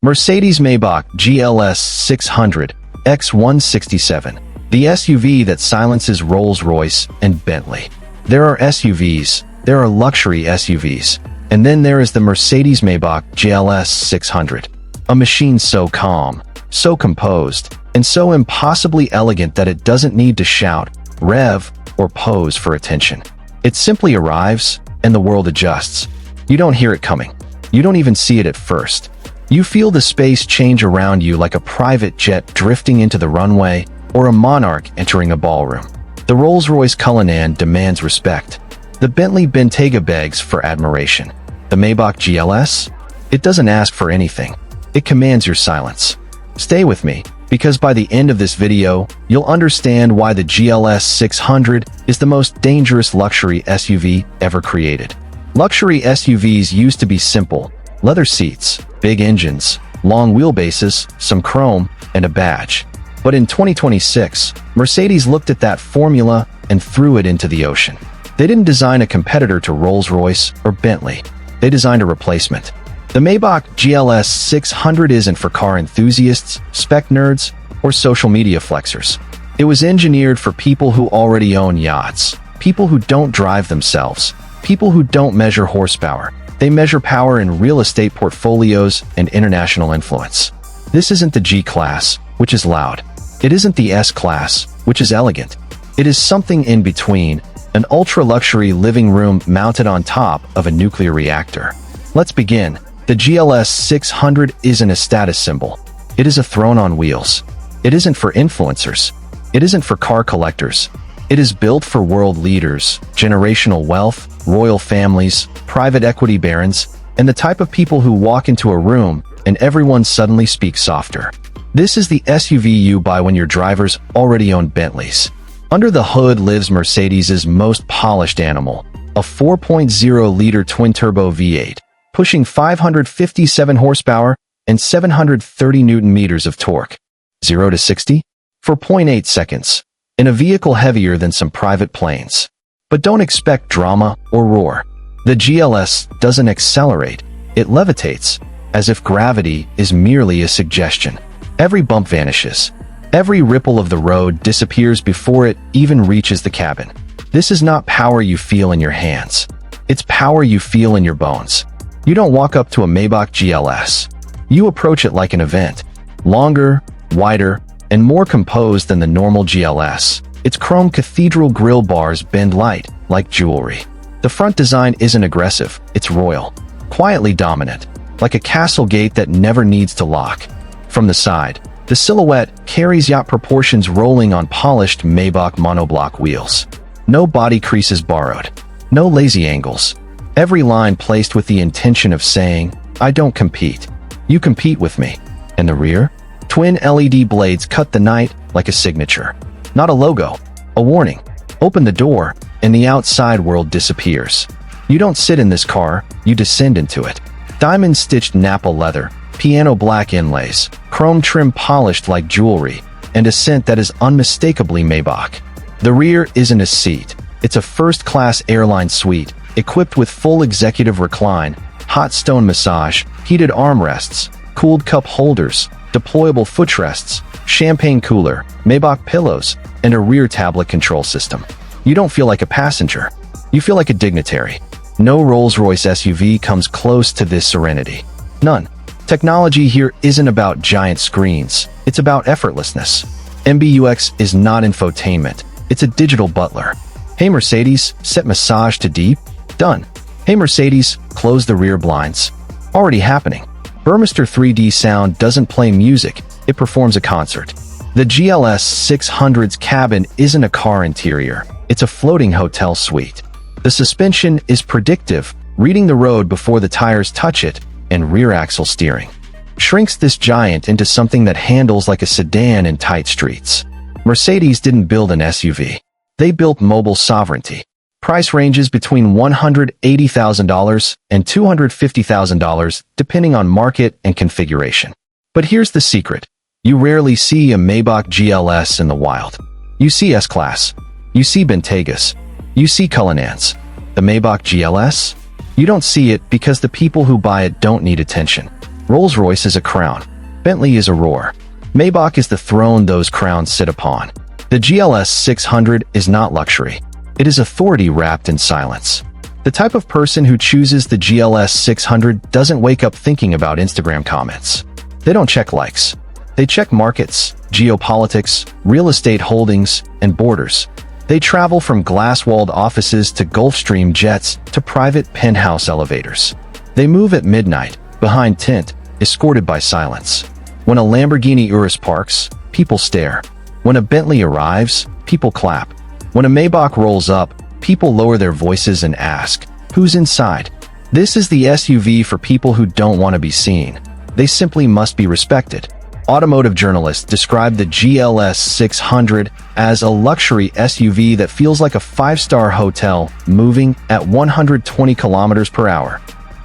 Mercedes-Maybach GLS 600 X167, the SUV that silences Rolls-Royce and Bentley. There are SUVs, there are luxury SUVs, and then there is the Mercedes-Maybach GLS 600, a machine so calm, so composed, and so impossibly elegant that it doesn't need to shout, rev, or pose for attention. It simply arrives, and the world adjusts. You don't hear it coming. You don't even see it at first. You feel the space change around you like a private jet drifting into the runway or a monarch entering a ballroom. The Rolls-Royce Cullinan demands respect. The Bentley Bentayga begs for admiration. The Maybach GLS? It doesn't ask for anything. It commands your silence. Stay with me, because by the end of this video, you'll understand why the GLS 600 is the most dangerous luxury SUV ever created. Luxury SUVs used to be simple: leather seats, big engines, long wheelbases, some chrome, and a badge. But in 2026, Mercedes looked at that formula and threw it into the ocean. They didn't design a competitor to Rolls-Royce or Bentley. They designed a replacement. The Maybach GLS 600 isn't for car enthusiasts, spec nerds, or social media flexers. It was engineered for people who already own yachts, people who don't drive themselves, people who don't measure horsepower. They measure power in real estate portfolios and international influence. This isn't the G-Class, which is loud. It isn't the S-Class, which is elegant. It is something in between, an ultra-luxury living room mounted on top of a nuclear reactor. Let's begin. The GLS 600 isn't a status symbol. It is a throne on wheels. It isn't for influencers. It isn't for car collectors. It is built for world leaders, generational wealth, royal families, private equity barons, and the type of people who walk into a room and everyone suddenly speaks softer. This is the SUV you buy when your drivers already own Bentleys. Under the hood lives Mercedes' most polished animal, a 4.0-liter twin-turbo V8, pushing 557 horsepower and 730 Newton-meters of torque. 0 to 60? 4.8 seconds. In a vehicle heavier than some private planes. But don't expect drama or roar. The GLS doesn't accelerate, it levitates, as if gravity is merely a suggestion. Every bump vanishes. Every ripple of the road disappears before it even reaches the cabin. This is not power you feel in your hands. It's power you feel in your bones. You don't walk up to a Maybach GLS. You approach it like an event. Longer, wider, and more composed than the normal GLS. Its chrome cathedral grille bars bend light, like jewelry. The front design isn't aggressive, it's royal. Quietly dominant, like a castle gate that never needs to lock. From the side, the silhouette carries yacht proportions rolling on polished Maybach monoblock wheels. No body creases borrowed. No lazy angles. Every line placed with the intention of saying, I don't compete. You compete with me. In the rear, twin LED blades cut the night like a signature. Not a logo, a warning. Open the door, and the outside world disappears. You don't sit in this car, you descend into it. Diamond-stitched Nappa leather, piano black inlays, chrome trim polished like jewelry, and a scent that is unmistakably Maybach. The rear isn't a seat. It's a first-class airline suite, equipped with full executive recline, hot stone massage, heated armrests, cooled cup holders, deployable footrests, champagne cooler, Maybach pillows, and a rear tablet control system. You don't feel like a passenger. You feel like a dignitary. No Rolls-Royce SUV comes close to this serenity. None. Technology here isn't about giant screens. It's about effortlessness. MBUX is not infotainment. It's a digital butler. Hey Mercedes, set massage to deep. Done. Hey Mercedes, close the rear blinds. Already happening. Burmester 3D sound doesn't play music, it performs a concert. The GLS 600's cabin isn't a car interior, it's a floating hotel suite. The suspension is predictive, reading the road before the tires touch it, and rear axle steering shrinks this giant into something that handles like a sedan in tight streets. Mercedes didn't build an SUV. They built mobile sovereignty. Price ranges between $180,000 and $250,000 depending on market and configuration. But here's the secret. You rarely see a Maybach GLS in the wild. You see S-Class. You see Bentaygas. You see Cullinans. The Maybach GLS? You don't see it because the people who buy it don't need attention. Rolls-Royce is a crown. Bentley is a roar. Maybach is the throne those crowns sit upon. The GLS 600 is not luxury. It is authority wrapped in silence. The type of person who chooses the GLS 600 doesn't wake up thinking about Instagram comments. They don't check likes. They check markets, geopolitics, real estate holdings, and borders. They travel from glass-walled offices to Gulfstream jets to private penthouse elevators. They move at midnight, behind tint, escorted by silence. When a Lamborghini Urus parks, people stare. When a Bentley arrives, people clap. When a Maybach rolls up, people lower their voices and ask, "Who's inside?" This is the SUV for people who don't want to be seen. They simply must be respected. Automotive journalists describe the GLS 600 as a luxury SUV that feels like a five-star hotel moving at 120 kilometers per hour.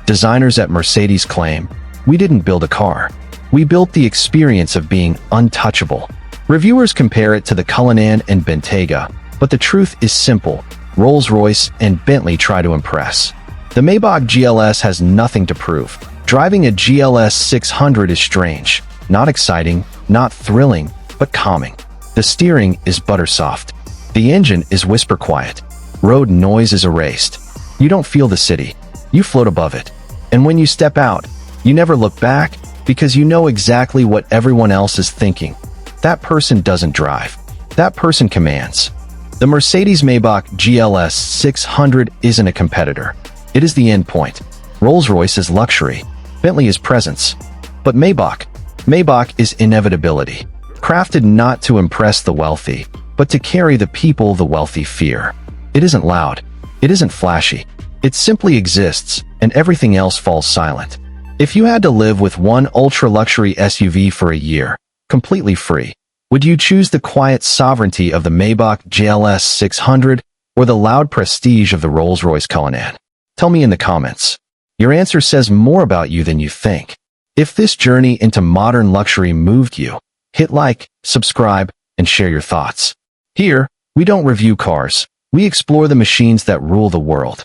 Designers at Mercedes claim, "We didn't build a car. We built the experience of being untouchable." Reviewers compare it to the Cullinan and Bentayga, but the truth is simple. Rolls-Royce and Bentley try to impress. The Maybach GLS has nothing to prove. Driving a GLS 600 is strange. Not exciting, not thrilling, but calming. The steering is butter-soft. The engine is whisper-quiet. Road noise is erased. You don't feel the city. You float above it. And when you step out, you never look back because you know exactly what everyone else is thinking. That person doesn't drive. That person commands. The Mercedes-Maybach GLS 600 isn't a competitor. It is the endpoint. Rolls-Royce is luxury. Bentley is presence. But Maybach is inevitability. Crafted not to impress the wealthy, but to carry the people the wealthy fear. It isn't loud. It isn't flashy. It simply exists, and everything else falls silent. If you had to live with one ultra-luxury SUV for a year, completely free, would you choose the quiet sovereignty of the Maybach GLS 600 or the loud prestige of the Rolls-Royce Cullinan? Tell me in the comments. Your answer says more about you than you think. If this journey into modern luxury moved you, hit like, subscribe, and share your thoughts. Here, we don't review cars. We explore the machines that rule the world.